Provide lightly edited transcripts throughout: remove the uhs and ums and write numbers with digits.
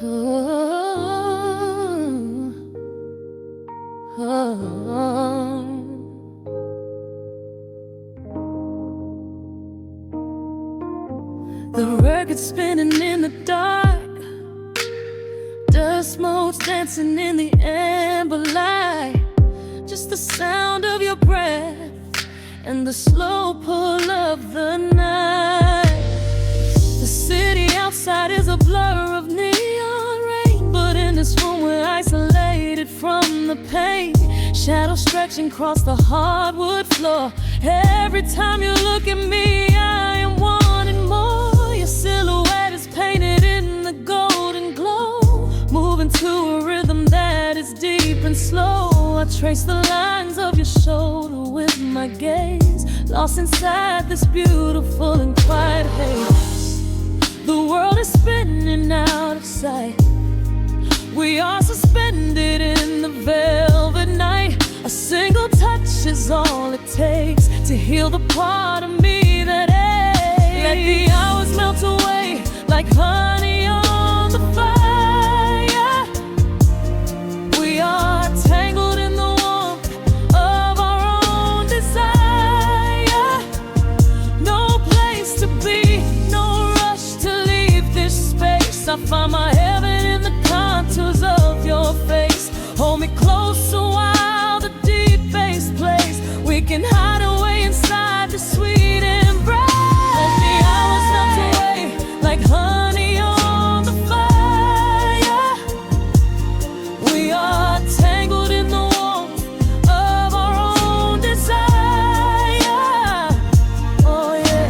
Oh, oh. The record spinning in the dark, dust motes dancing in the amber light. Just the sound of your breath and the slow pull of the night. The city outside is a blur of neon rain, but in this room we're isolated from the pain. Shadows stretching across the hardwood floor. Every time you look at me, I am wanting more. Your silhouette is painted in the golden glow, moving to a rhythm that is deep and slow. I trace the lines of your shoulder with my gaze, lost inside this beautiful and quiet haze. The world is spinning out of sight. We are suspended in the velvet night. A single touch is all it takes to heal the part of me that aches. Let the hours melt away like honey on the fire. We are tangled in the warmth of our own desire. No place to be, no rush to leave this space. I find my heaven in the contours of your face. Hold me closer while the deep bass plays. We can hide away inside the sweet embrace. Let the hours melt away like honey on the fire. We are tangled in the warmth of our own desire. Oh yeah.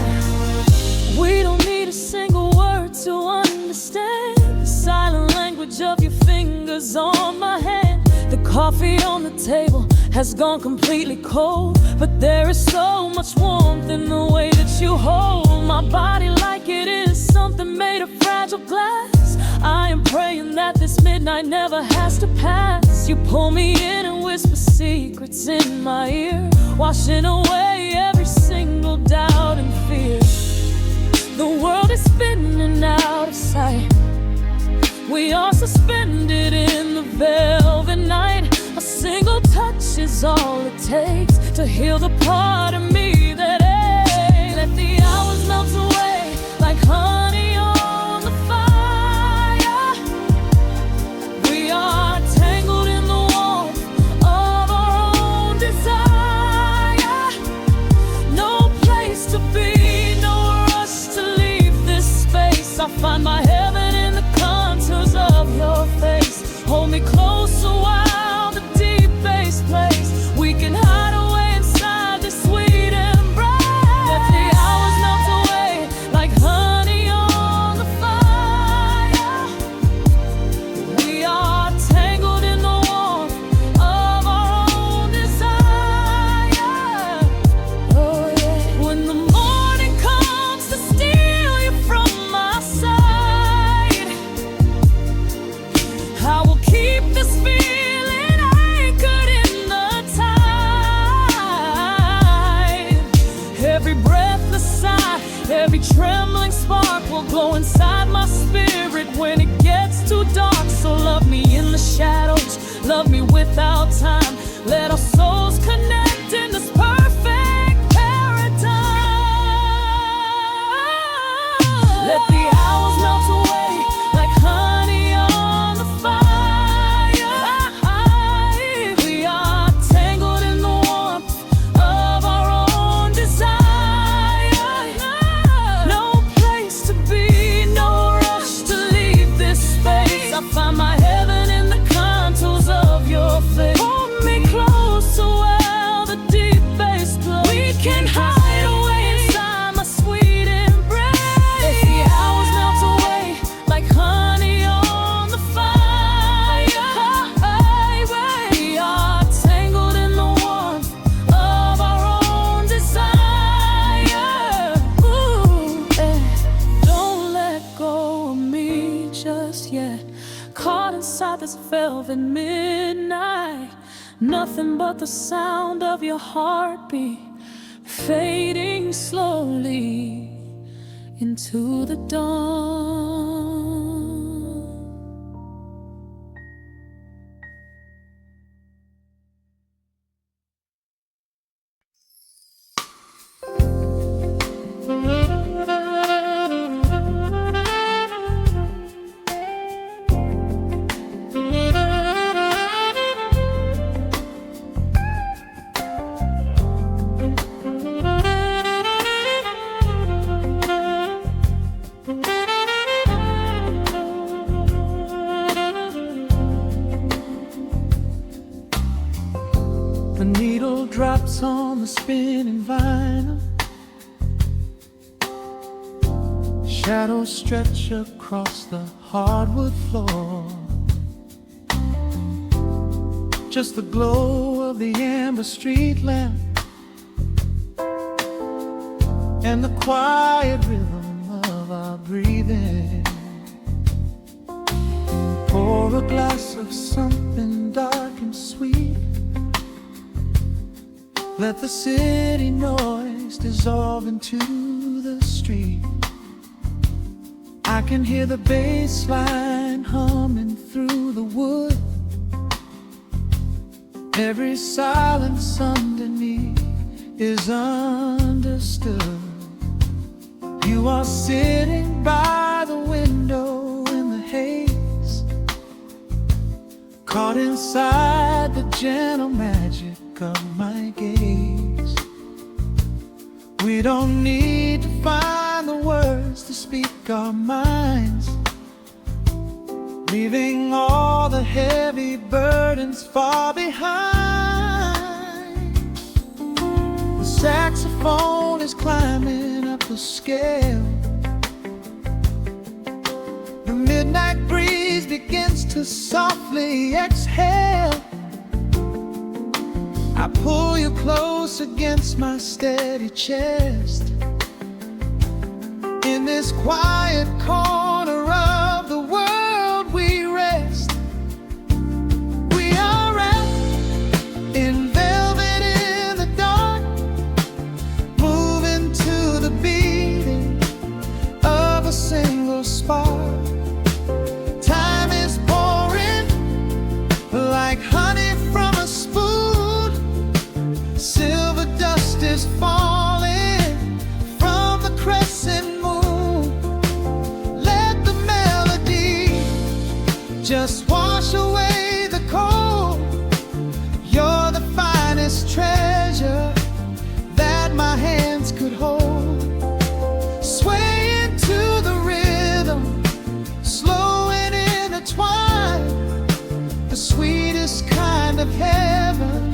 We don't need a single word to understand the silent language of your fingers on my hand. The coffee on the table has gone completely cold, but there is so much warmth in the way that you hold my body like it is something made of fragile glass. I am praying that this midnight never has to pass. You pull me in and whisper secrets in my ear, washing away every single doubt and fear. The world is spinning out of sight. We are suspended in the velvet night. A single touch is all it takes to heal the part of me that aches. Let the hours melt away like honey on the fire. We are tangled in the warmth of our own desire. No place to be, no rush to leave this space. I find my heaven in the contours of your face. Hold me closer while the deep bass plays. We can hide away inside this sweet embrace. Let the hours melt away like honey on the fire. We are tangled in the warmth of our own desire. Oh yeah. When the morning comes to steal you from my side, I will keep this feeling anchored in the tide. Every breathless sigh, every trembling spark will glow inside my spirit when it gets too dark. So love me in the shadows, love me without time. Let our souls connect in this perfect paradise. Let the hours melt away like honey on the fire. We are tangled in the warmth of our own desire. No place to be, no rush to leave this space. I find my heaven in the contours of your face. Hold me closer while the deep bass plays. We can hide away inside my sweet embrace. Let the hours melt away like honey on the fire. We are tangled in the warmth of our own desire. Ooh, eh. Don't let go of me just yet. Caught inside this velvet midnight. Nothing but the sound of your heartbeat fading slowly into the dawn. the spinning vinyl. Shadows stretch across the hardwood floor. Just the glow of the amber street lamp and the quiet rhythm of our breathing. Pour a glass of something dark and sweet. Let the city noise dissolve into the street. I can hear the bass line humming through the wood. Every silence underneath is understood. You are sitting by the window in the haze, caught inside the gentle magic of my gaze. We don't need to find the words to speak our minds, leaving all the heavy burdens far behind. The saxophone is climbing up the scale. The midnight breeze begins to softly exhale. I pull you close against my steady chest. In this quiet corner of the world we rest. We are wrapped in velvet in the dark, moving to the beating of a single spark. Time is pouring like honey from a spoon. Silver dust is falling from the crescent moon. Let the melody just wash away the cold. You're the finest treasure that my hands could hold. Swaying to the rhythm, slow and intertwined, the sweetest kind of heaven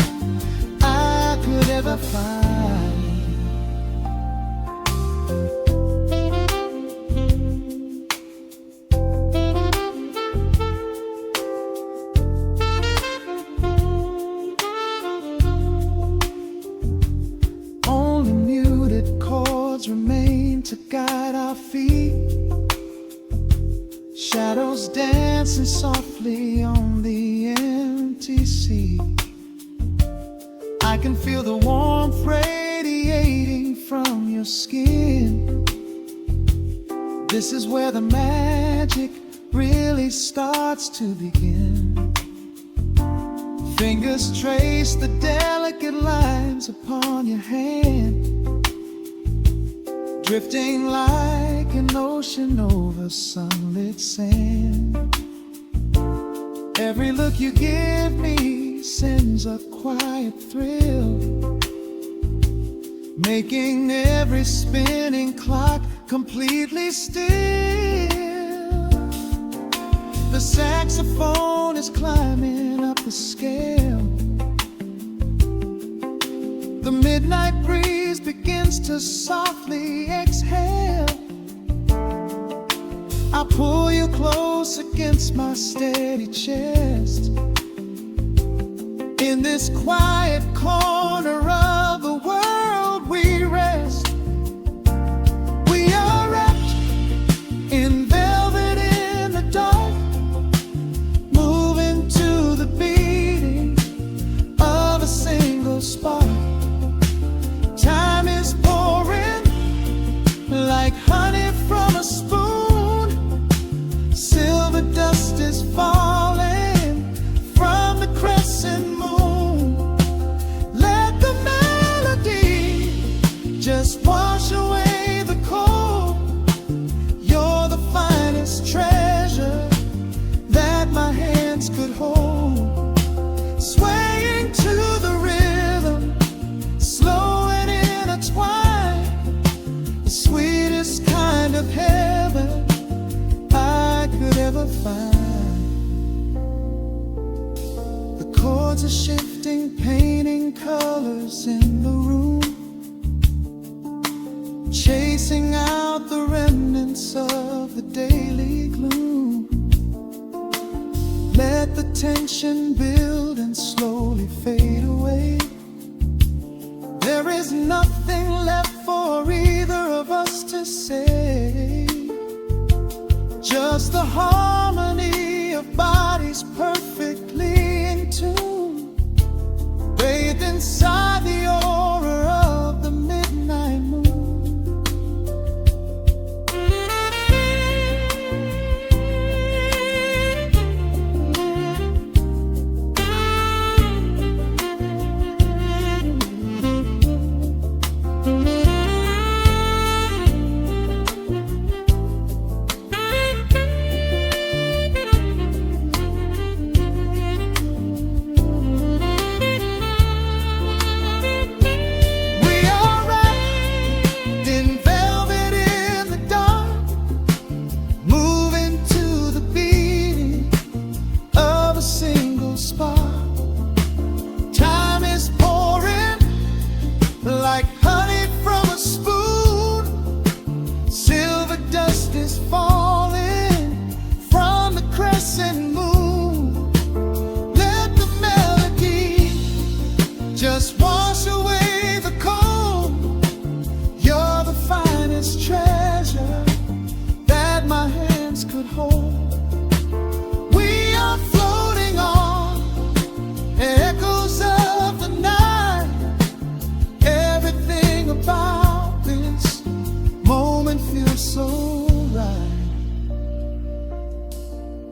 I could ever find. Only muted chords remain to guide our feet. Shadows dancing softly on the empty seat. I can feel the warmth radiating from your skin. This is where the magic really starts to begin. Fingers trace the delicate lines upon your hand, drifting like an ocean over sunlit sand. Every look you give me sends a quiet thrill, making every spinning clock completely still. The saxophone is climbing up the scale. The midnight breeze begins to softly exhale. I pull you close against my steady chest. In this quiet corner of the world we rest. We are wrapped in velvet in the dark, moving to the beating of a single spark. Time is pouring like honey from a spoon. Silver dust is falling from the crescent moon. Let the melody just wash away the cold. You're the finest treasure that my hands could hold. Swaying to the rhythm, slow and intertwined, the sweetest kind of heaven I could ever find. The chords are shifting, painting colors in the room. chasing out the remnants of the daily gloom. Let the tension build and slowly fade away. There is nothing left for either of us to say. Just the harmony of bodies perfectly in tune, bathed inside the aura of the midnight moon. Like honey from a spoon, silver dust is falling from the crescent moon. Let the melody just wash away the cold. You're the finest treasure that my hands could hold. We are floating on echoes of the night. Everything about this moment feels so right.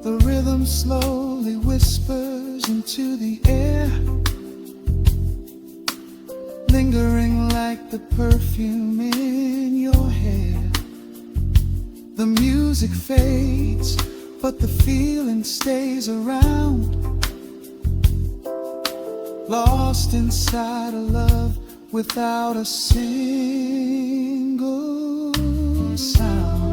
The rhythm slowly whispers into the air, lingering like the perfume in your hair. The music fades, but the feeling stays around, lost inside a love without a single sound.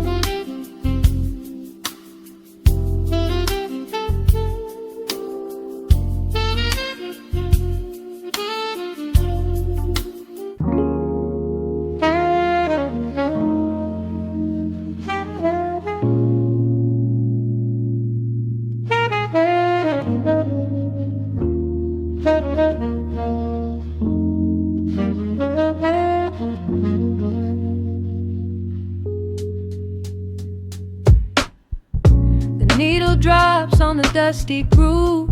Needle drops on the dusty groove.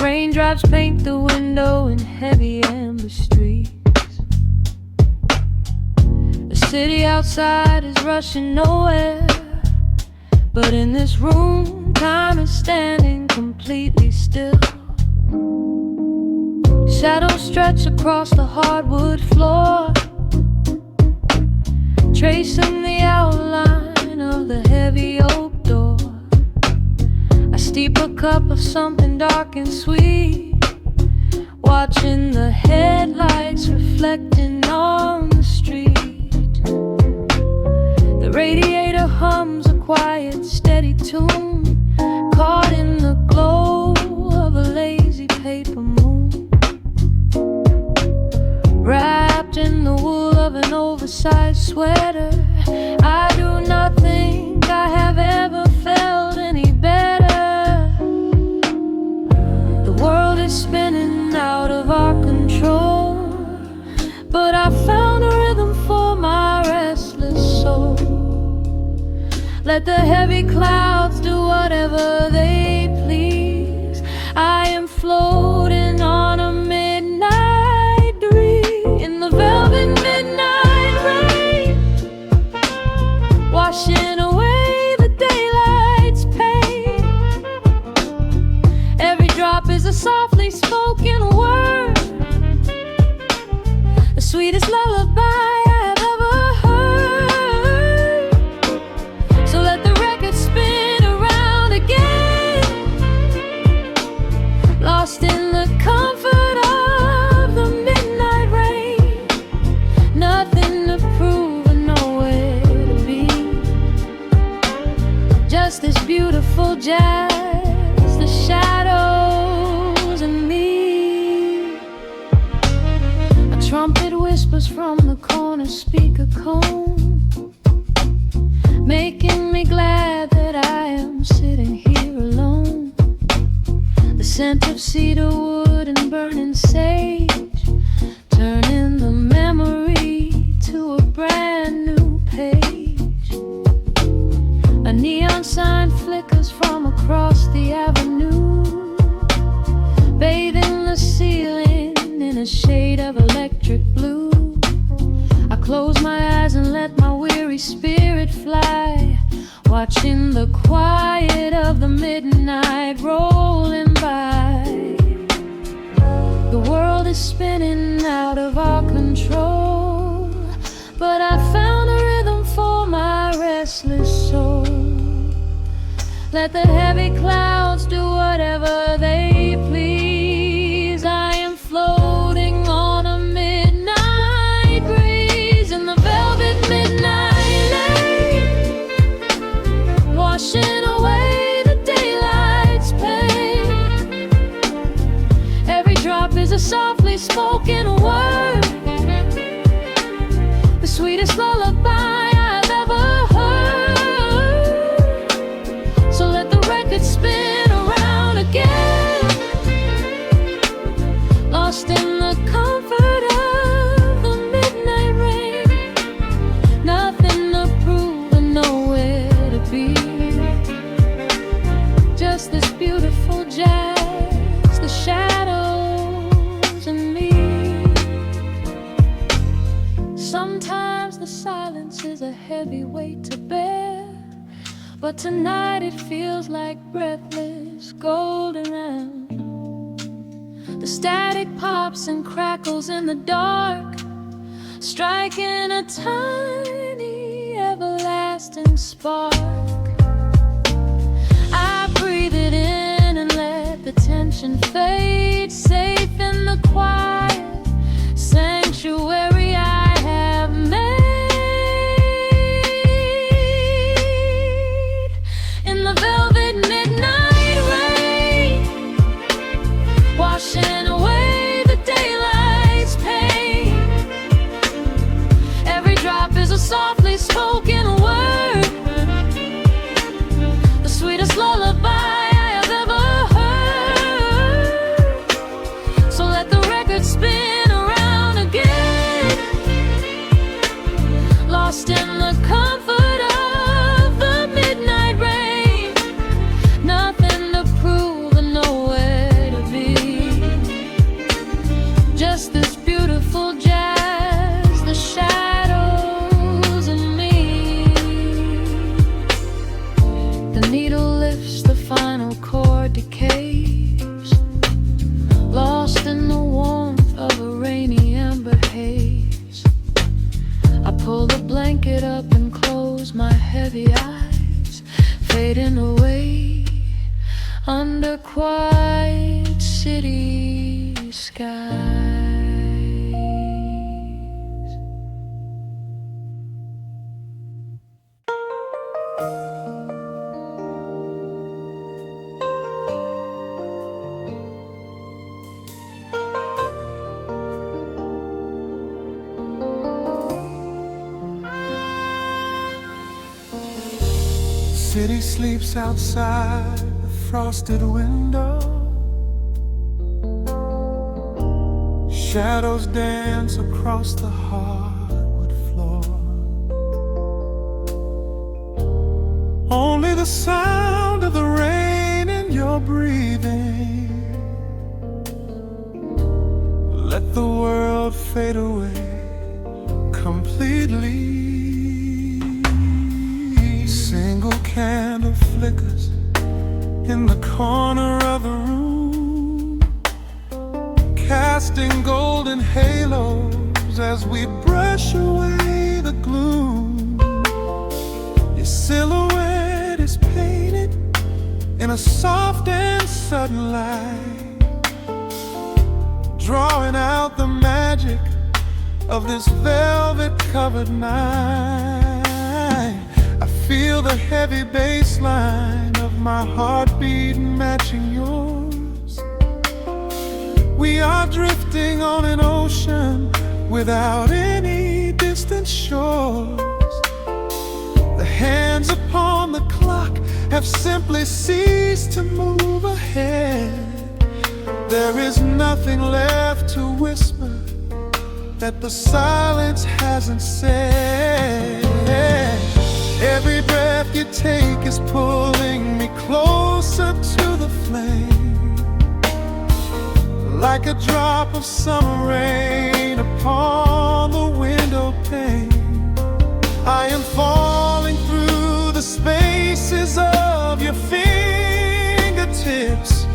Raindrops paint the window in heavy amber streets. The city outside is rushing nowhere, but in this room, time is standing completely still. Shadows stretch across the hardwood floor, tracing the outline of the heavy oak door. I steep a cup of something dark and sweet, watching the headlights reflecting on the street. The radiator hums a quiet, steady tune, caught in the glow of a lazy paper moon. Wrapped in the wool of an oversized sweater, I do not think I have ever felt any better. The world is spinning out of our control, but I found a rhythm for my restless soul. Let the heavy clouds do whatever they please. I am floating on a midnight dream in the velvet midnight rain, washing away the daylight's pain. Every drop is a softly spoken word, the sweetest lullaby I have ever heard. So let the record spin around again, lost in the comfort of the midnight rain. Nothing to prove and nowhere to be, just this beautiful jazz, the shadows and me. A trumpet whispers from the corner on a speaker cone, making me glad that I am sitting here alone. The scent of cedar wood and burning sage, turning the memory to a brand new page. A neon sign flickers from across the avenue, bathing the ceiling in a shade of electric blue. I close my eyes and let my weary spirit fly, watching the quiet of the midnight rolling by. The world is spinning out of our control, but I found a rhythm for my restless soul. Let the heavy clouds do whatever they please. I am floating on a midnight breeze in the velvet midnight lane, washing away the daylight's pain. Every drop is a softly spoken word, the sweetest lullaby I've ever heard. So let the record spin around again, lost in the comfort of the midnight rain. Nothing to prove and nowhere to be, just this beautiful jazz, the shadows and me. Sometimes the silence is a heavy weight to bear, but tonight it feels like breathless golden round. The static pops and crackles in the dark, striking a tiny everlasting spark. I breathe it in and let the tension fade, safe in the quiet sanctuary I have made. In the velvet midnight rain, washing away the daylight's pain. Every drop is a softly spoken word, the sweetest lullaby I have ever heard. So let the record spin around again, lost in the comfort of the midnight rain. Nothing to prove and nowhere to be, just this beautiful jazz, the shadows and me. The needle lifts, the final chord decays, lost in the warmth of a rainy amber haze. I pull the blanket up and close my heavy eyes, fading away under quiet city skies. City sleeps outside the frosted window, shadows dance across the hardwood floor. Only the sound of the rain in your breathing. Let the world fade away completely. Single candle flickers in the corner of the room, casting golden halos as we brush away the gloom. Your silhouette is painted in a soft and sudden light, drawing out the magic of this velvet-covered night. I feel the heavy bass line of my heartbeat matching yours. We are drifting on an ocean without any distance distant shores. The hands upon the clock have simply ceased to move ahead. There is nothing left to whisper that the silence hasn't said. Every breath you take is pulling me closer to the flame, like a drop of summer rain upon the window pane. I am falling through the spaces of your fingertips,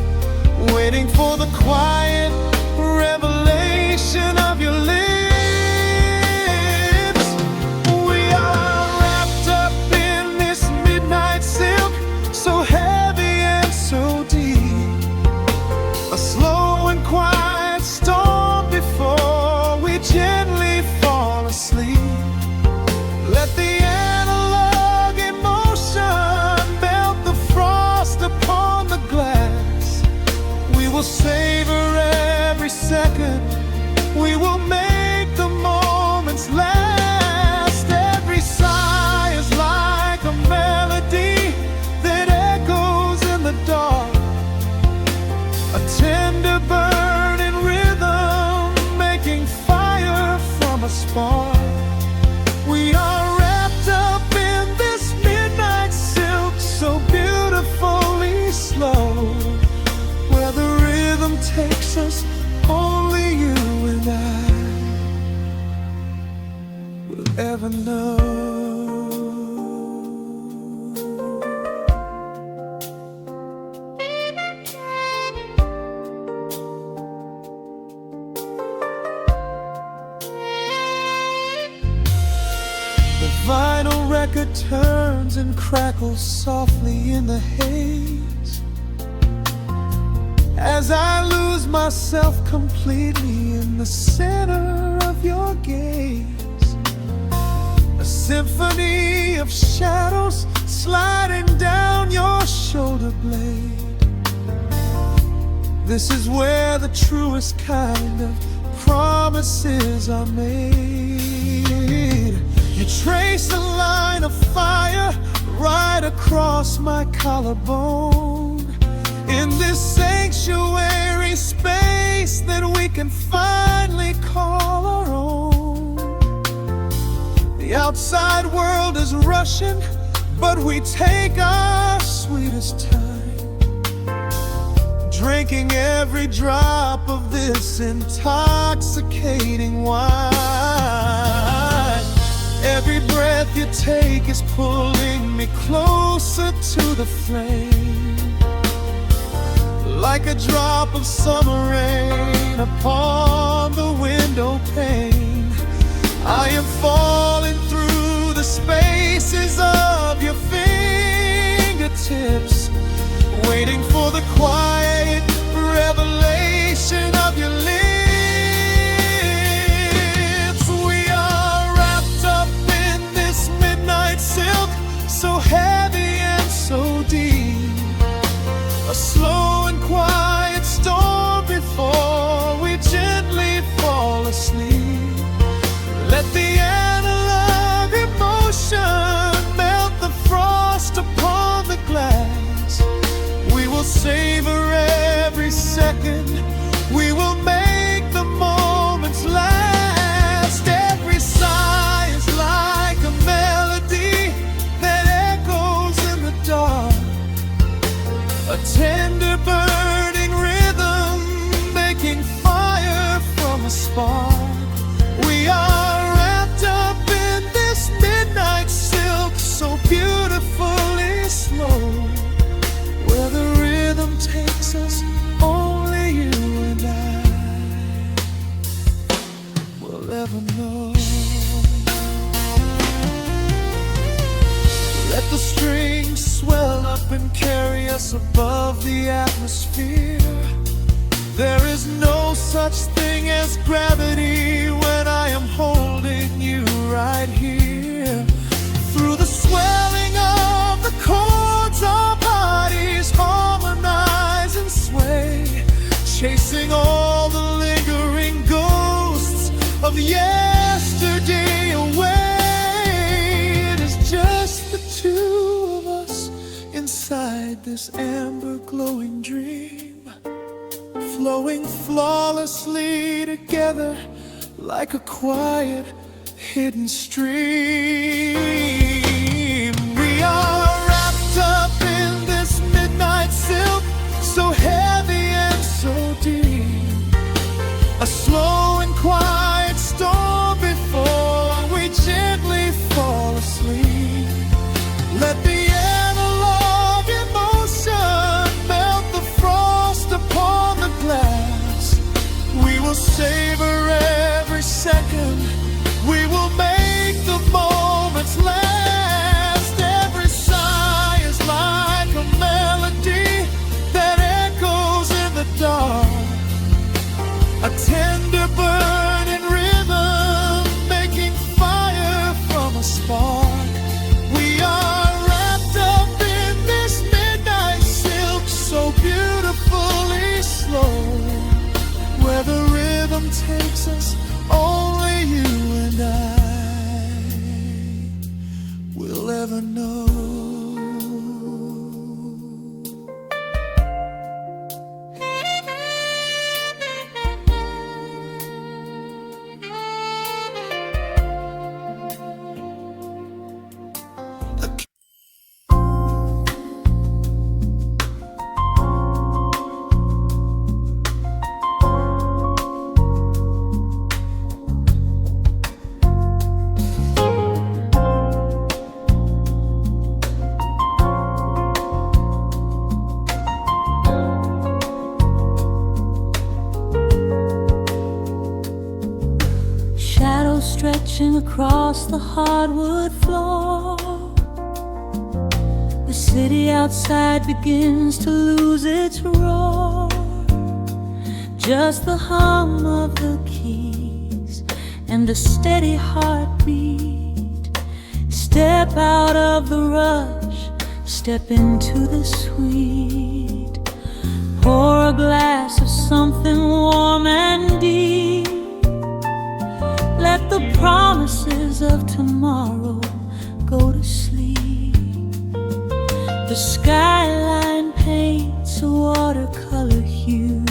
waiting for the quiet revelation of your lips. We are wrapped up in this midnight silk, so heavy and so deep. A slow and quiet storm before we gently fall asleep. Let the analog emotion melt the frost upon the glass. We will savor every second, we will make the moments last. Every sigh is like a melody that echoes in the dark, a tender burning rhythm making fire from a spark. We are wrapped up in this midnight silk, so beautifully slow, where the rhythm takes us, only you and I will ever know. The vinyl record turns and crackles softly in the haze, as I lose myself completely in the center of your gaze. A symphony of shadows sliding down your shoulder blade. This is where the truest kind of promises are made. You trace a line of fire right across my collarbone, in this sanctuary space that we can finally call our own. The outside world is rushing, but we take our sweetest time, drinking every drop of this intoxicating wine. Every breath you take is pulling me closer to the flame, like a drop of summer rain upon the window pane. I am falling through the spaces of your fingertips, waiting for the quiet revelation of your lips. We are wrapped up in this midnight silk, so heavy and so deep. A slow and quiet storm before we gently fall asleep. Let the analog emotion melt the frost upon the glass. We will savor every second, we will make the moments last. Every sigh is like a melody that echoes in the dark, a tender burning rhythm making fire from a spark. We are wrapped up in this midnight silk, so beautifully slow, where the rhythm takes us, only you and I will ever know. Let the strings swell up and carry us above the atmosphere. There is no such thing as gravity when I am holding you right here. Through the swelling of the chords, our bodies harmonize and sway, chasing all the lingering ghosts of yesterday away. inside this amber glowing dream, flowing flawlessly together like a quiet hidden stream. We are wrapped up in this midnight silk, so heavy and so deep, a slow and quiet storm before we gently fall asleep. Let the analog emotion melt the frost upon the glass. We will savor every second, we will make the moments last. Every sigh is like a melody that echoes in the dark, a tender burning rhythm making fire from a spark. We are wrapped up in this midnight silk, so beautifully slow, where the rhythm takes us, only you and I will ever know. Stretching across the hardwood floor, the city outside begins to lose its roar. Just the hum of the keys and a steady heartbeat. Step out of the rush, step into the sweet. Pour a glass of something warm and deep. Let the promises of tomorrow go to sleep. The skyline paints a watercolor hue,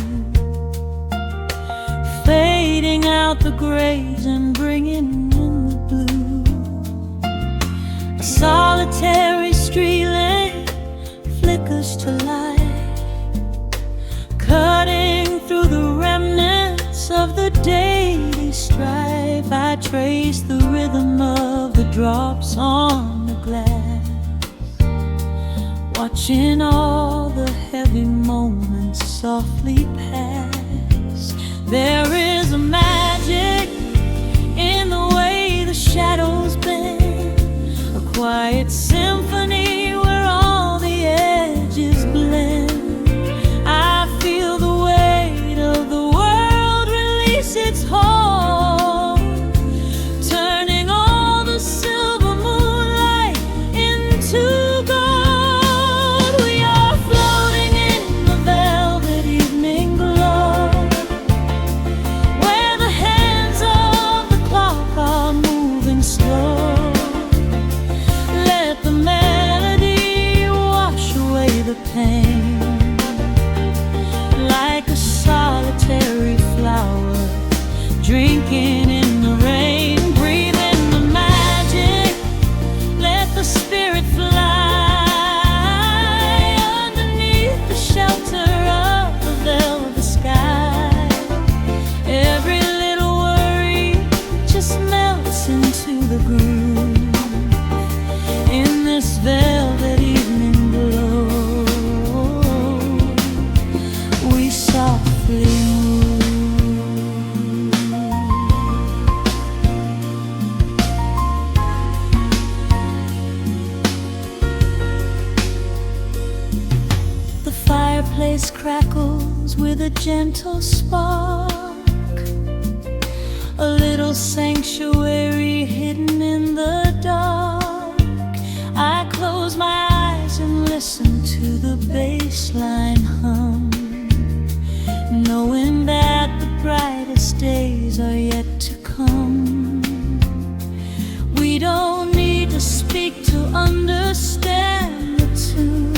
fading out the grays and bringing in the blue. A solitary street lamp flickers to life, cutting through the remnants of the daily strife. I trace the rhythm of the drops on the glass, watching all the heavy moments softly pass. There is a magic in the way the shadows bend, a quiet symphony where all the edges blend. I feel the weight of the world release its hold, like a solitary flower drinking in the rain. Breathe in the magic, let the spirit fly underneath the shelter of the velvet sky. Every little worry just melts into the groove in this velvet evening glow. The fireplace crackles with a gentle spark, a little sanctuary hidden in the dark. I close my eyes and listen to the bass line hum, knowing that the brightest days are yet to come. We don't need to speak to understand the tune.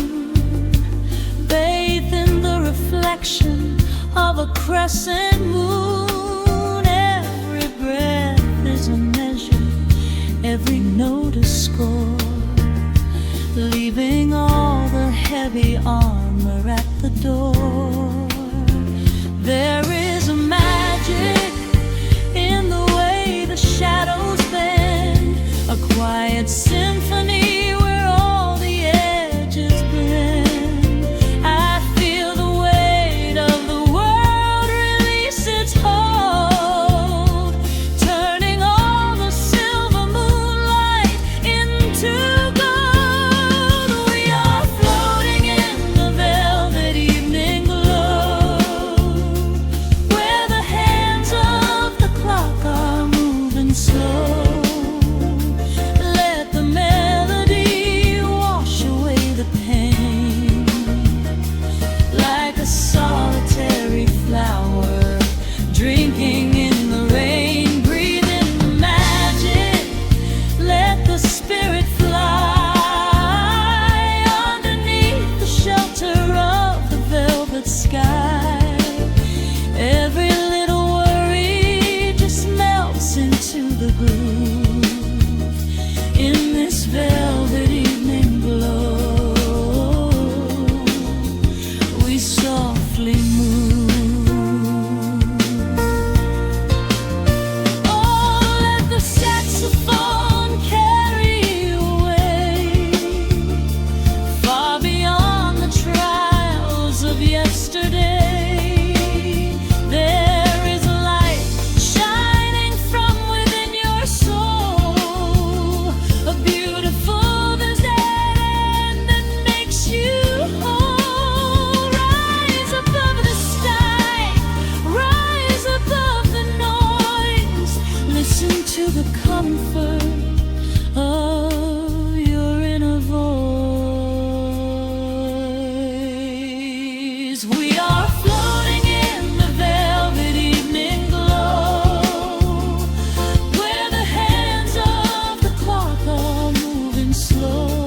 crescent moon. Every breath is a measure, every note a score, leaving all the heavy armor at the door. There is a magic in the way the shadows bend, a quiet symphony where all the edges blend. I feel the weight of the world release its hold, turning all the silver moonlight into gold. We are floating in the velvet evening glow, where the hands of the clock are moving slow. Let the melody wash away the pain, like a solitary flower drinking in the rain. Breathe in the magic, let the spirit fly underneath the shelter of the velvet sky. Every little worry just melts into the groove in this velvet evening glow. We softly move. Oh, let the saxophone carry you away, far beyond the trials of yesterday. There is a light shining from within your soul, a beautiful vision that makes you whole. Rise above the sky, rise above the noise. Listen to the comfort of your inner voice. We are floating in the velvet evening glow, where the hands of the clock are moving slow.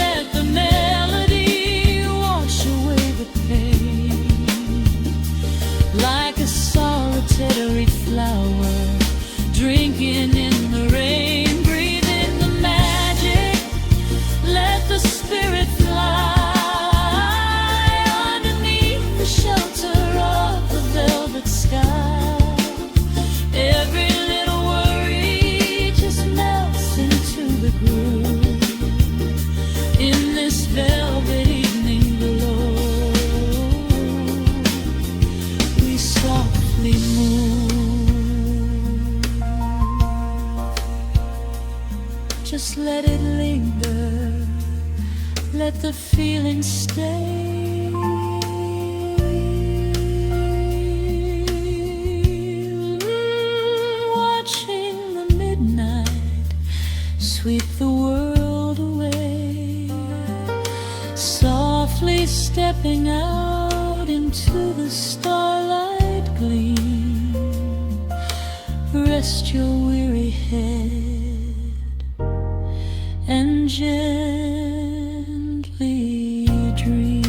Let the melody wash away the pain, like a solitary flower drinking in the rain. Breathe in the magic, let the spirit fly underneath the shelter of the velvet sky. Every little worry just melts into the groove in this velvet evening glow. We softly move. Just let it linger, let the feeling stay. Watching the midnight sweep the world away, softly stepping out into the starlight gleam. Rest your weary head and gently dream.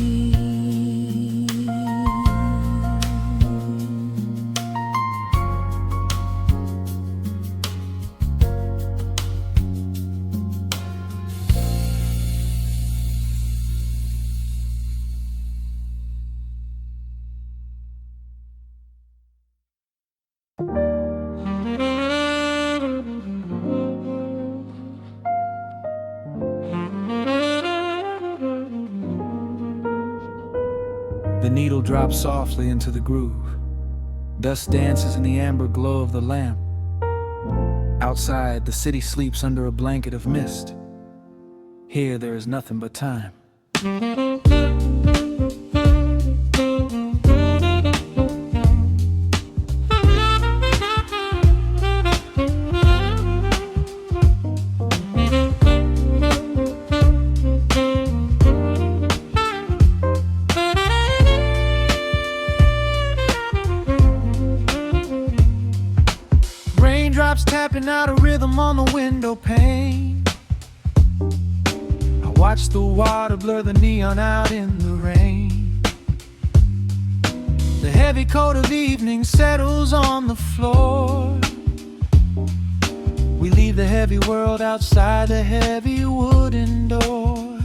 The needle drops softly into the groove. Dust dances in the amber glow of the lamp. Outside, the city sleeps under a blanket of mist. Here, there is nothing but time. Raindrops tapping out a rhythm on the window pane. I watch the water blur the neon out in the rain. The heavy coat of evening settles on the floor. We leave the heavy world outside the heavy wooden door.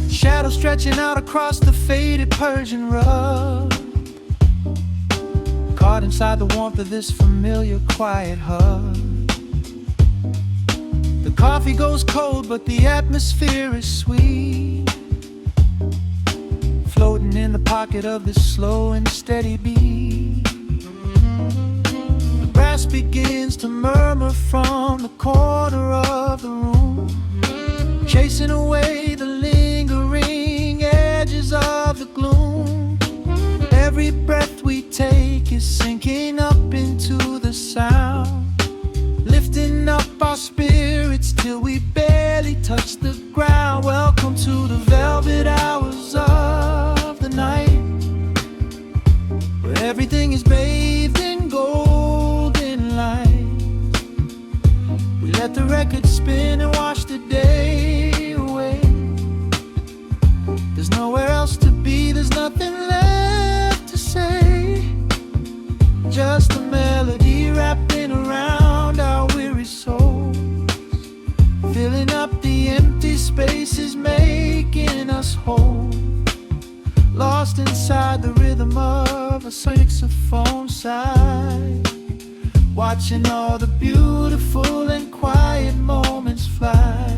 Shadows stretching out across the faded Persian rug, caught inside the warmth of this familiar quiet hug. The coffee goes cold, but the atmosphere is sweet, floating in the pocket of this slow and steady beat. The brass begins to murmur from the corner of the room, chasing away the lingering edges of the gloom. Every breath we take is sinking up into the sound, lifting up our spirits till we barely touch the ground. Welcome to the velvet hours of the night, where everything is bathed in golden light. We let the record spin and wash the day away. There's nowhere else to be, there's nothing left to say. Just a melody wrapping around our weary souls, filling up the empty spaces, making us whole. Lost inside the rhythm of a saxophone sigh, watching all the beautiful and quiet moments fly.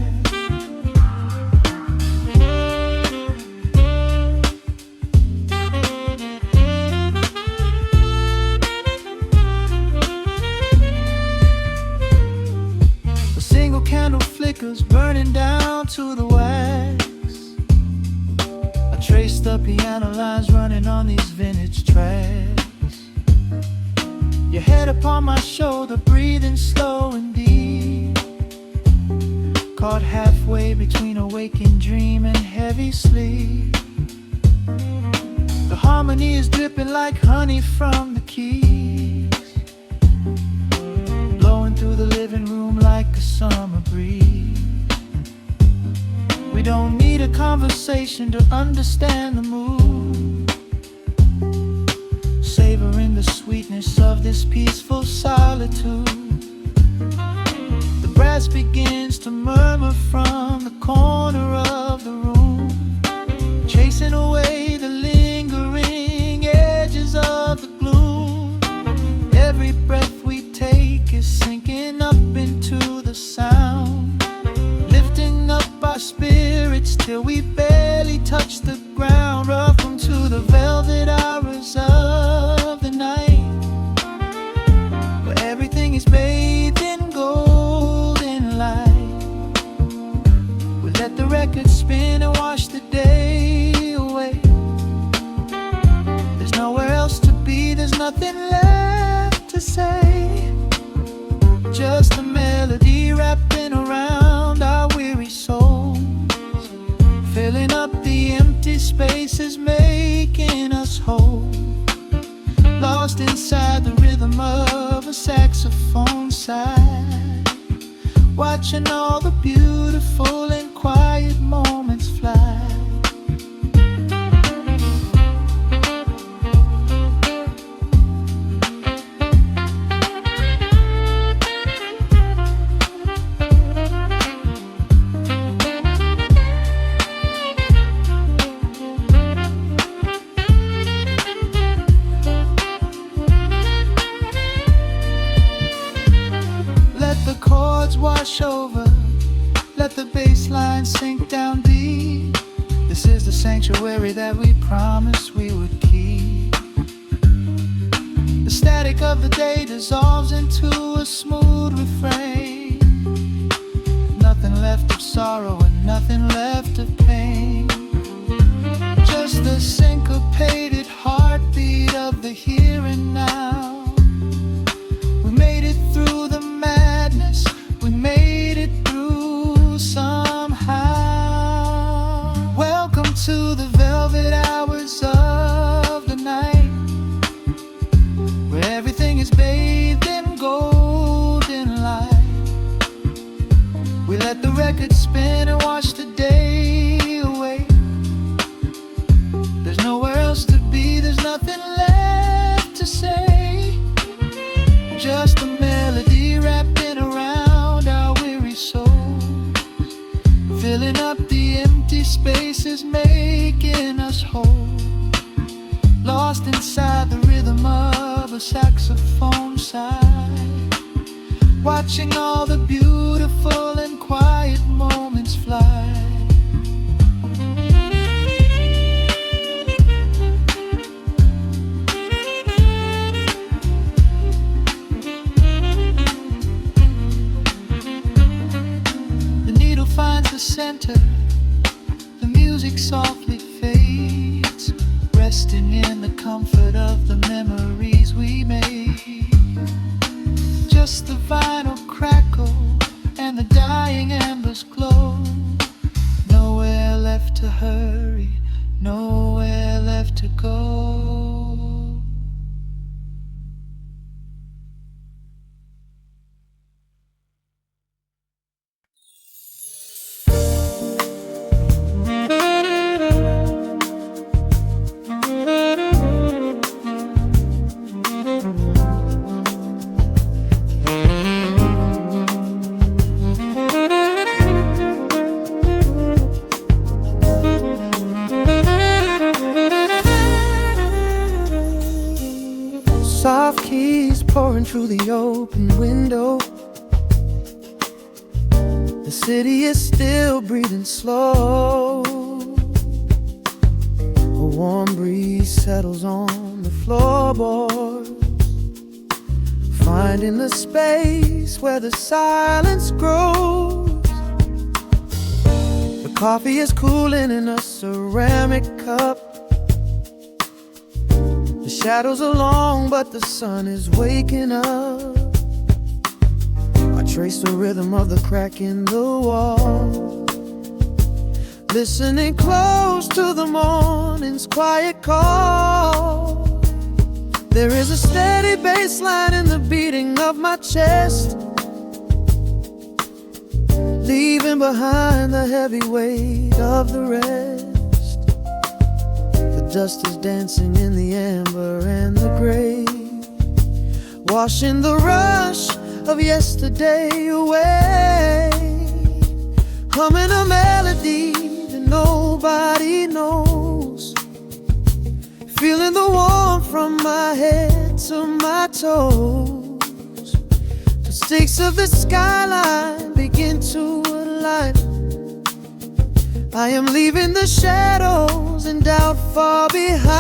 A single candle flickers, burning down to the wax. I trace the piano lines running on these vintage tracks. Your head upon my shoulder, breathing slow and deep, caught halfway between a waking dream and heavy sleep. The harmony is dripping like honey from the keys, blowing through the living room like a summer breeze. We don't need a conversation to understand the mood, savoring the sweetness of this peaceful solitude. The brass begins to murmur from the corner of the room, chasing away the lingering edges of the gloom. Every breath we take is sinking up into the sound, lifting up our spirits till we barely touch the ground. Welcome to the velvet hours of the night, where everything is bathed in golden light. We let the record spin and wash the day away. There's nowhere else to be, there's nothing left to say. Just a melody wrapping around our weary souls, filling up the empty spaces, making us whole. Lost inside the rhythm of a saxophone sigh, watching all the beautiful and quiet moments fly. Wash over, let the bass line sink down deep. This is the sanctuary that we promised we would keep. The static of the day dissolves into a smooth refrain. Nothing left of sorrow and nothing left of pain, just the syncopated heartbeat of the here and now. We made it through the madness, we made it through somehow. Welcome to the velvet hours of the night, where everything is bathed in golden light. We let the record spin and wash the day empty spaces making us whole, lost inside the rhythm of a saxophone sigh, watching all the beautiful and quiet moments fly. The needle finds the center, the music softly fades, resting in the comfort of the memories we made. Just the vinyl crackle and the dying embers glow. Nowhere left to hurry, nowhere left to go. Soft keys pouring through the open window. The city is still breathing slow. A warm breeze settles on the floorboards, finding the space where the silence grows. The coffee is cooling in a ceramic cup. The shadows are long, but the sun is waking up. I trace the rhythm of the crack in the wall, listening close to the morning's quiet call. There is a steady bass line in the beating of my chest, leaving behind the heavy weight of the rest. Dust is dancing in the amber and the gray, washing the rush of yesterday away. Humming a melody that nobody knows, feeling the warmth from my head to my toes. The stakes of the skyline begin to align. I am leaving the shadows and doubt far behind.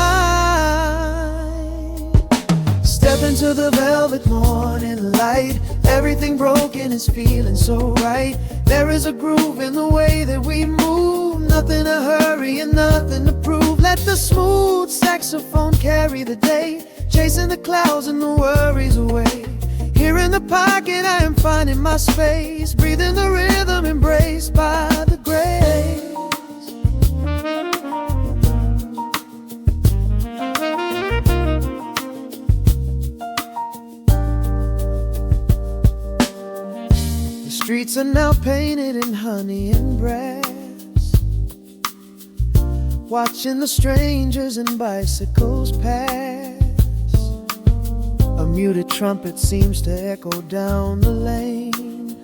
Step into the velvet morning light. Everything broken is feeling so right. There is a groove in the way that we move. Nothing to hurry and nothing to prove. Let the smooth saxophone carry the day, chasing the clouds and the worries away. Here in the pocket I am finding my space, breathing the rhythm embraced by the grace. Streets are now painted in honey and brass, watching the strangers and bicycles pass. A muted trumpet seems to echo down the lane,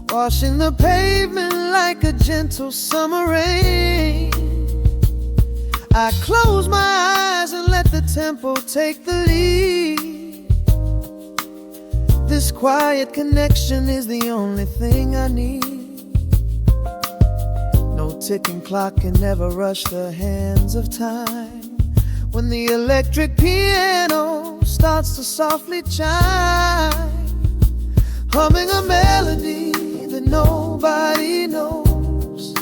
washing the pavement like a gentle summer rain. I close my eyes and let the tempo take the lead. This quiet connection is the only thing I need. No ticking clock can ever rush the hands of time. When the electric piano starts to softly chime, humming a melody that nobody knows,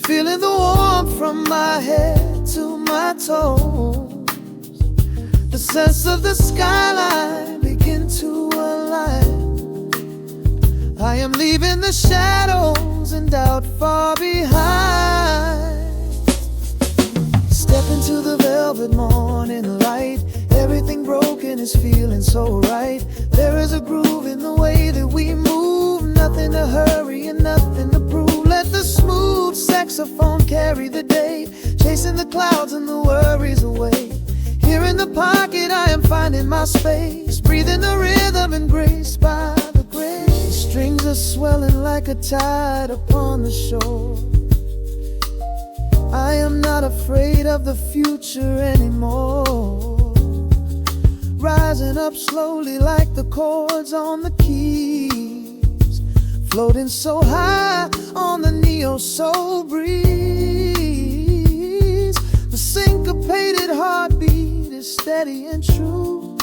feeling the warmth from my head to my toes. The sense of the skyline begin to align. I am leaving the shadows and doubt far behind. Step into the velvet morning light. Everything broken is feeling so right. There is a groove in the way that we move. Nothing to hurry and nothing to prove. Let the smooth saxophone carry the day, chasing the clouds and the worries away. Here in the pocket I am finding my space, breathing the rhythm embraced by the grace. Strings are swelling like a tide upon the shore, not afraid of the future anymore. Rising up slowly like the chords on the keys, floating so high on the neo-soul breeze. The syncopated heartbeat is steady and true,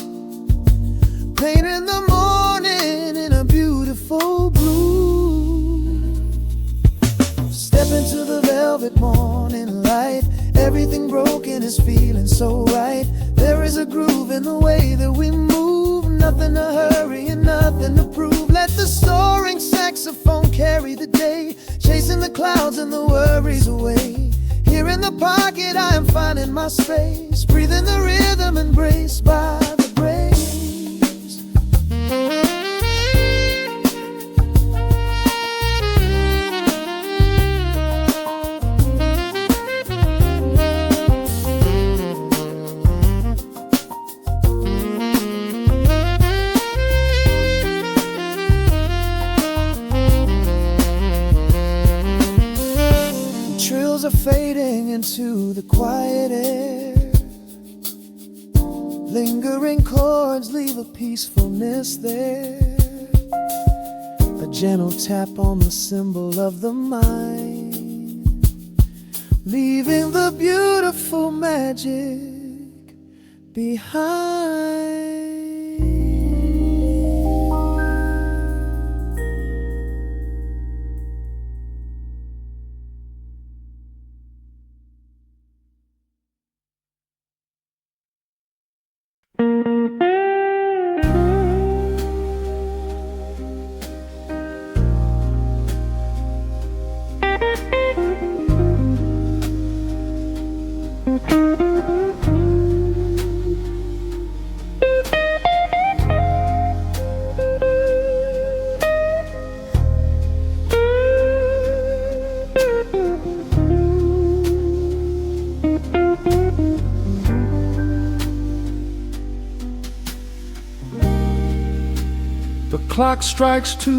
painting the morning in a beautiful blue. Step into the velvet morning light. Everything broken is feeling so right. There is a groove in the way that we move. Nothing to hurry and nothing to prove. Let the soaring saxophone carry the day, chasing the clouds and the worries away. Here in the pocket I am finding my space, breathing the rhythm, embraced by the breeze. Trills are fading into the quiet air. Lingering chords leave a peacefulness there. A gentle tap on the cymbal of the mind, leaving the beautiful magic behind. The clock strikes 2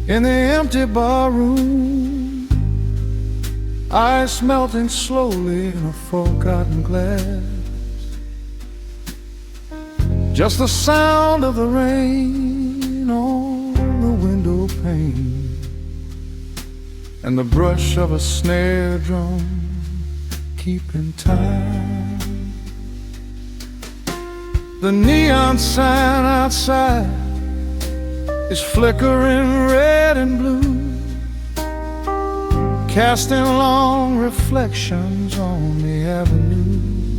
in the empty barroom, ice melting slowly in a forgotten glass. Just the sound of the rain on the window pane, and the brush of a snare drum keeping time. The neon sign outside is flickering red and blue, casting long reflections on the avenue.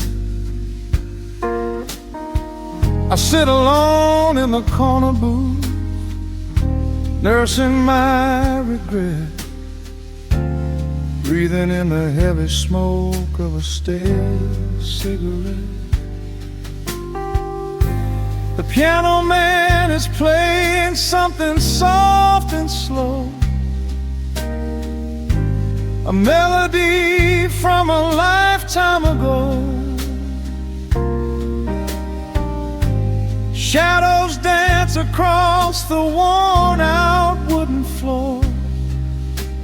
I sit alone in the corner booth, nursing my regret, breathing in the heavy smoke of a stale cigarette. The piano man is playing something soft and slow, a melody from a lifetime ago. Shadows dance across the worn-out wooden floor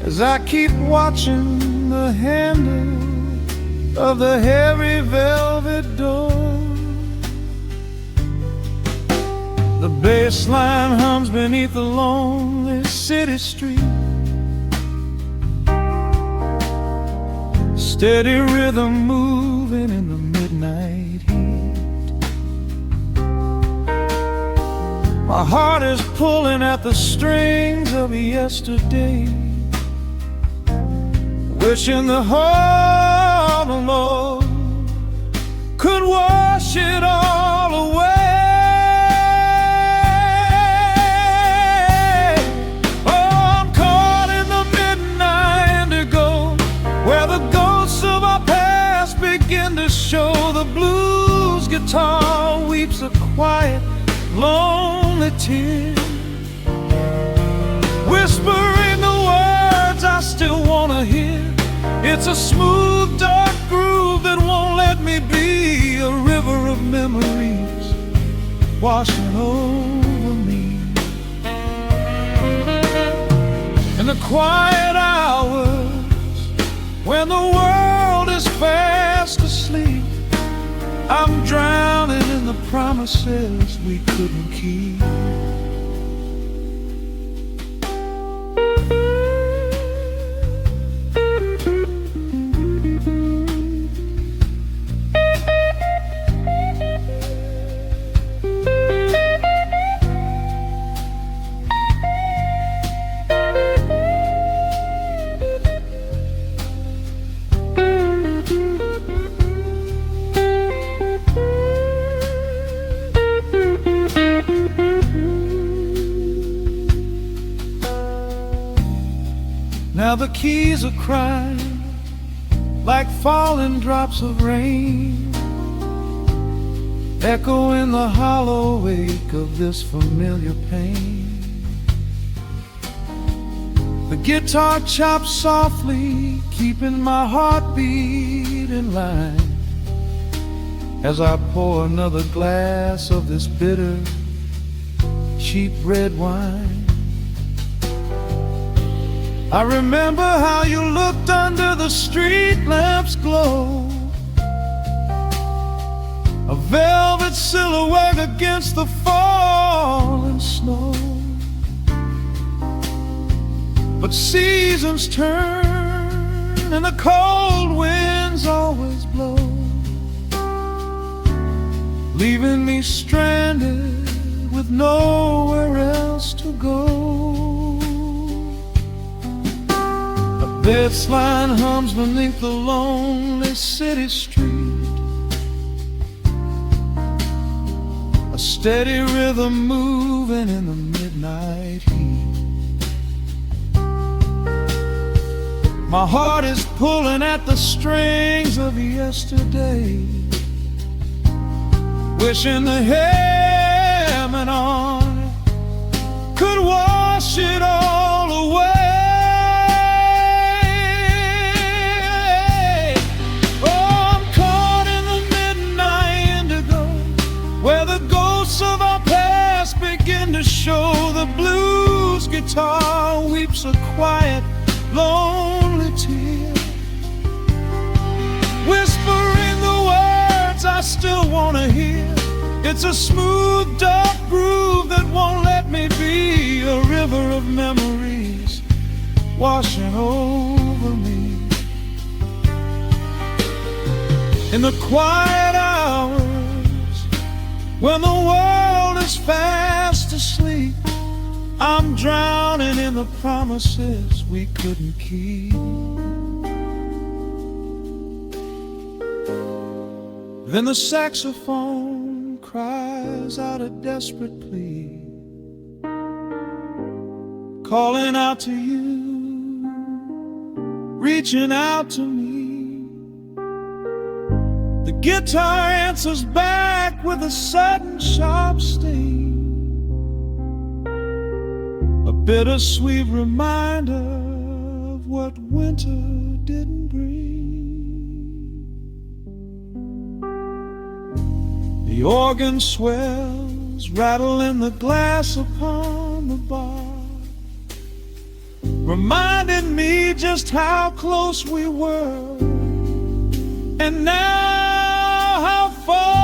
as I keep watching the handle of the heavy velvet door. The bass line hums beneath the lonely city street, steady rhythm moving in the midnight heat. My heart is pulling at the strings of yesterday, wishing the heart alone could wash it all away. Show the blues guitar weeps a quiet, lonely tear, whispering the words I still wanna hear. It's a smooth, dark groove that won't let me be, a river of memories washing over me. In the quiet hours When the world is fast asleep, I'm drowning in the promises we couldn't keep. Now the keys are crying like falling drops of rain, echo in the hollow wake of this familiar pain. The guitar chops softly, keeping my heartbeat in line, as I pour another glass of this bitter, cheap red wine. I remember how you looked under the street lamp's glow, a velvet silhouette against the falling snow. But seasons turn and the cold winds always blow, leaving me stranded with nowhere else to go. This line hums beneath the lonely city street, a steady rhythm moving in the midnight heat. My heart is pulling at the strings of yesterday, wishing the heaven on it could wash it all away. To show the blues guitar weeps a quiet, lonely tear, whispering the words I still want to hear. It's a smooth, dark groove that won't let me be, a river of memories washing over me. In the quiet hours, when the world is fast asleep, I'm drowning in the promises we couldn't keep. Then the saxophone cries out a desperate plea, calling out to you, reaching out to me. The guitar answers back with a sudden sharp sting, a bittersweet reminder of what winter didn't bring. The organ swells, rattling the glass upon the bar, reminding me just how close we were, and now how far.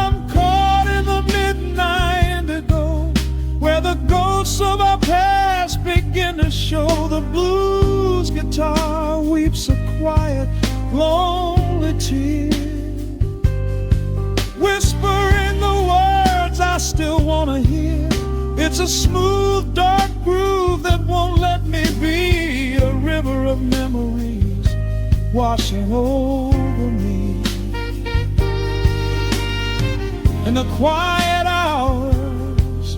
I'm caught in the midnight indigo, where the ghosts of our past begin to show. The blues guitar weeps a quiet, lonely tear, whispering the words I still want to hear. It's a smooth, dark groove that won't let me be, a river of memories washing over me. In the quiet hours,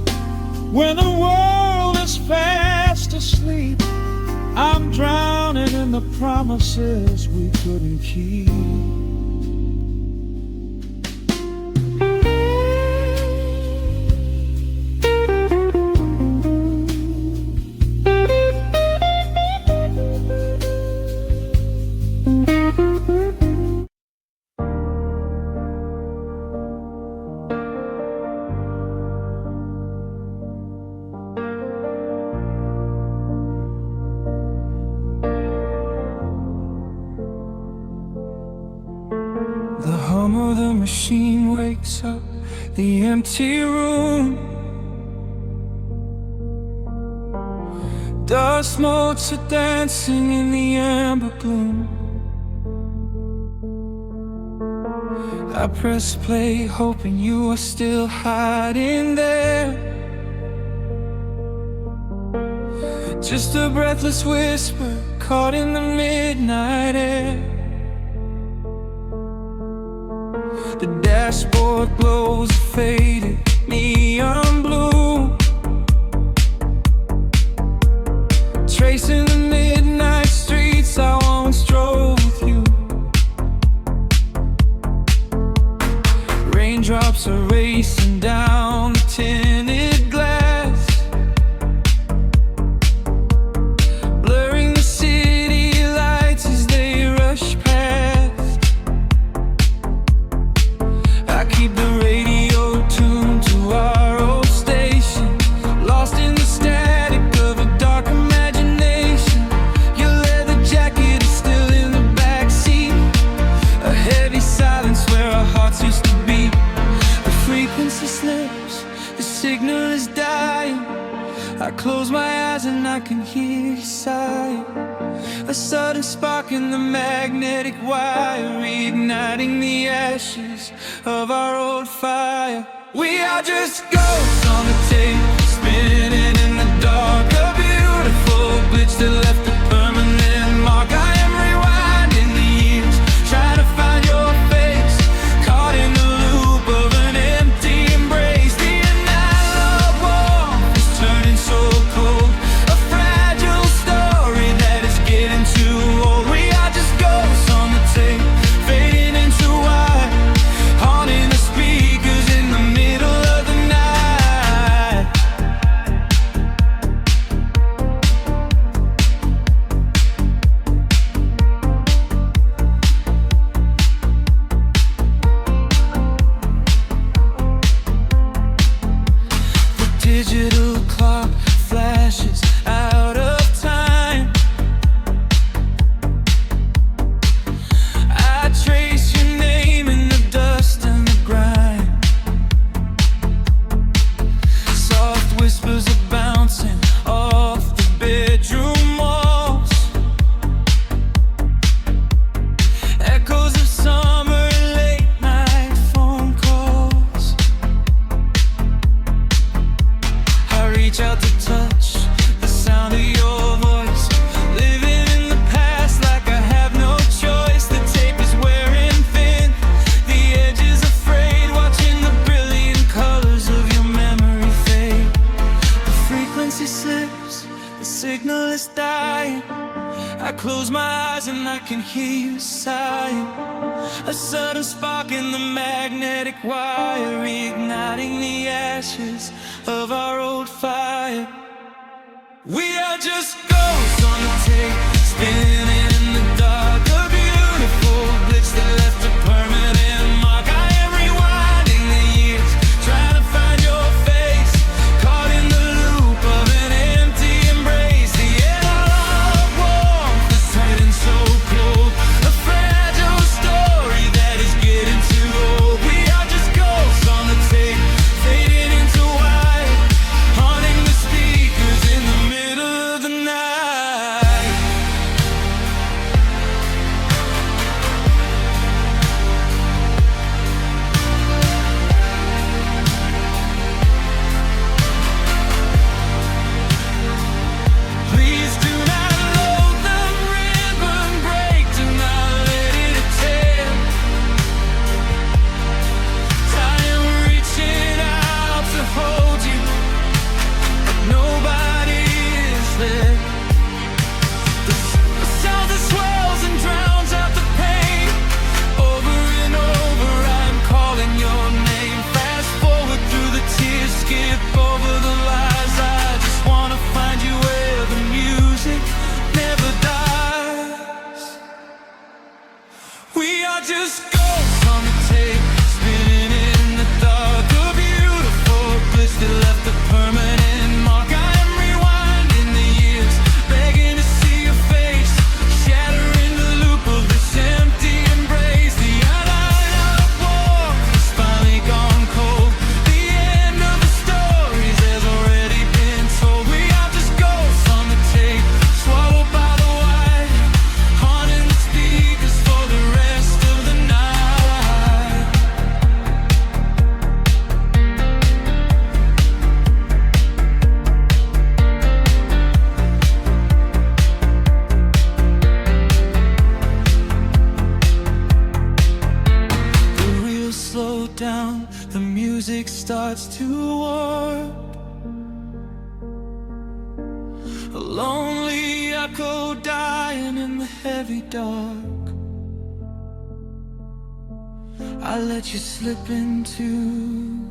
when the world is fast asleep, I'm drowning in the promises we couldn't keep. machine wakes up the empty room. Dust motes are dancing in the amber gloom. I press play, hoping you are still hiding there. Just a breathless whisper caught in the midnight air. The dashboard glows a faded neon blue, tracing the midnight streets I once drove with you. Raindrops are racing down the tinted glass, blurring the city lights as they rush past. I keep the radio tuned to our old station, lost in the static of a dark imagination. Your leather jacket is still in the backseat, a heavy silence where our hearts used to beat. The frequency slips, the signal is dying. I close my eyes and I can hear you sighing. A sudden spark in the magnetic wire, reigniting the ashes of our old fire. We are just ghosts on the tape, spinning in the dark. A beautiful glitch that left a permanent mark. I am rewinding the years, trying to find your face, caught in the loop of an empty embrace. The analog warmth is turning so cold, a fragile story that is getting too old. We are just ghosts on the tape, fading into white, haunting the speakers in the middle of the night. The digital clock flashes out of time. I trace your name in the dust and the grime. Soft whispers are bouncing off the bedroom walls, echoes of summer late night phone calls. I reach out to touch the sound of your voice, living in the past like I have no choice. The tape is wearing thin, the edge is afraid, watching the brilliant colors of your memory fade. The frequency slips, the signal is dying. I close my eyes and I can hear you sighing. A sudden spark in the magnetic wire, reigniting the ashes of our old fire. We are just ghosts on the tape, spinning in the dark. A beautiful glitch that left a permanent mark. I am rewinding the years, trying to find your face, caught in the loop of an empty embrace. The analog warmth is turning so cold, a fragile story that is getting too old. We are just ghosts on the tape, fading into white, haunting the speakers in the middle of the night. starts to warp. A lonely echo dying in the heavy dark. I let you slip into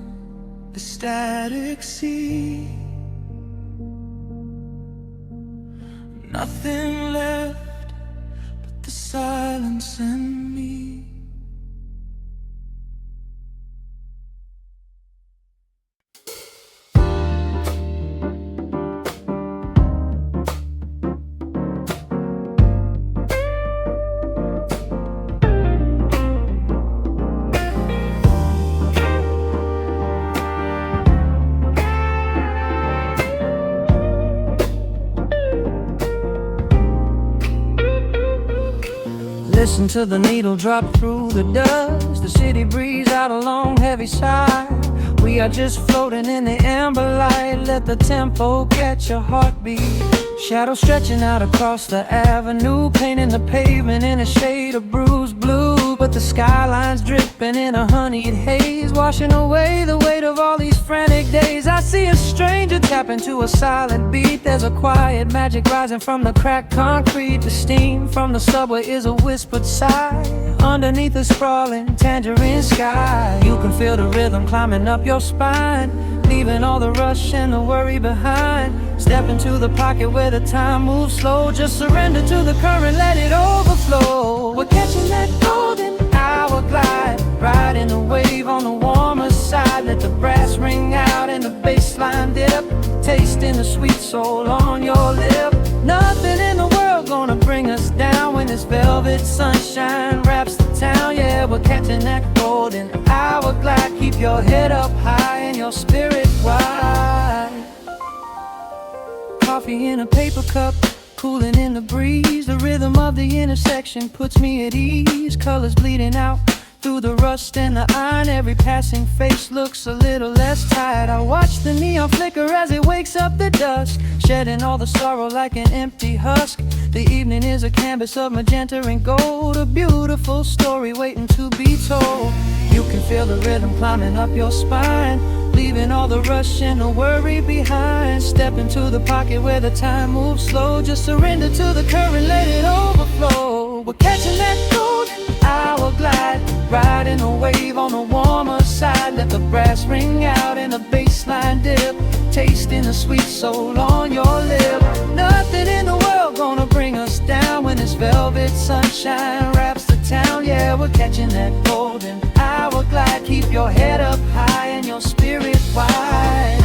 the static sea. Nothing left but the silence and me. Listen to the needle drop through the dust. The city breathes out a long heavy sigh. We are just floating in the amber light. Let the tempo catch your heartbeat. Shadows stretching out across the avenue, painting the pavement in a shade of bruised blue. But the skyline's dripping in a honeyed haze, washing away the weight of all these frantic days. I see a stranger tap into a silent beat. There's a quiet magic rising from the cracked concrete. The steam from the subway is a whispered sigh underneath the sprawling tangerine sky. You can feel the rhythm climbing up your spine, leaving all the rush and the worry behind. Step into the pocket where the time moves slow. Just surrender to the current, let it overflow. We're catching that golden hour glide, riding the wave on the warmer side. Let the brass ring out and the bass line dip, tasting the sweet soul on your lip. Nothing in the world gonna bring us down when this velvet sunshine wraps the town. Yeah, we're catching that golden hour glide. Keep your head up high and your spirit wide. Coffee in a paper cup, cooling in the breeze. The rhythm of the intersection puts me at ease. Colors bleeding out through the rust and the iron. Every passing face looks a little less tired. I watch the neon flicker as it wakes up the dusk, shedding all the sorrow like an empty husk. The evening is a canvas of magenta and gold, a beautiful story waiting to be told. You can feel the rhythm climbing up your spine, leaving all the rush and the worry behind. Step into the pocket where the time moves slow. Just surrender to the current, let it overflow. We're catching that golden hour glide, riding a wave on the warmer side. Let the brass ring out and the bass line dip, tasting the sweet soul on your lip. Nothing in the world gonna bring us down when this velvet sunshine wraps the town. Yeah, we're catching that golden hour glide. Keep your head up high and your spirit wide.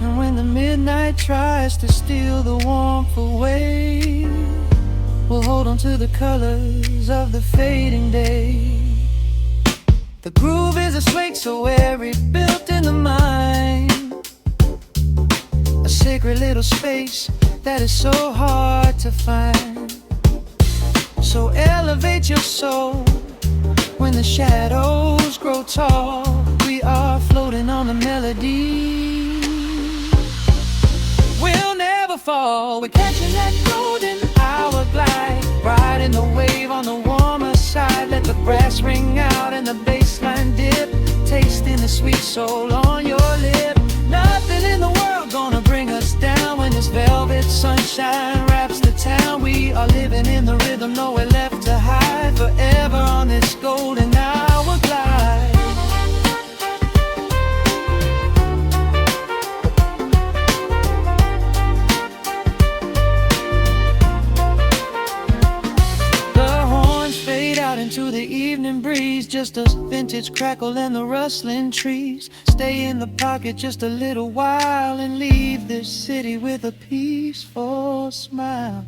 And when the midnight tries to steal the warmth away, we'll hold on to the colors of the fading day. The groove is a swing so airy, built in the mind, a sacred little space that is so hard to find. So elevate your soul when the shadows grow tall. We are floating on the melody, we'll never fall. We're catching that golden hour glide, riding the wave on the warmer side. Let the brass ring out and the bass line dip, tasting the sweet soul on your lip. Nothing in the world gonna bring us down when this velvet sunshine wraps the town. We are living in the rhythm, nowhere left to hide, forever on this golden hour glide. Into the evening breeze, just a vintage crackle and the rustling trees. Stay in the pocket just a little while and leave this city with a peaceful smile.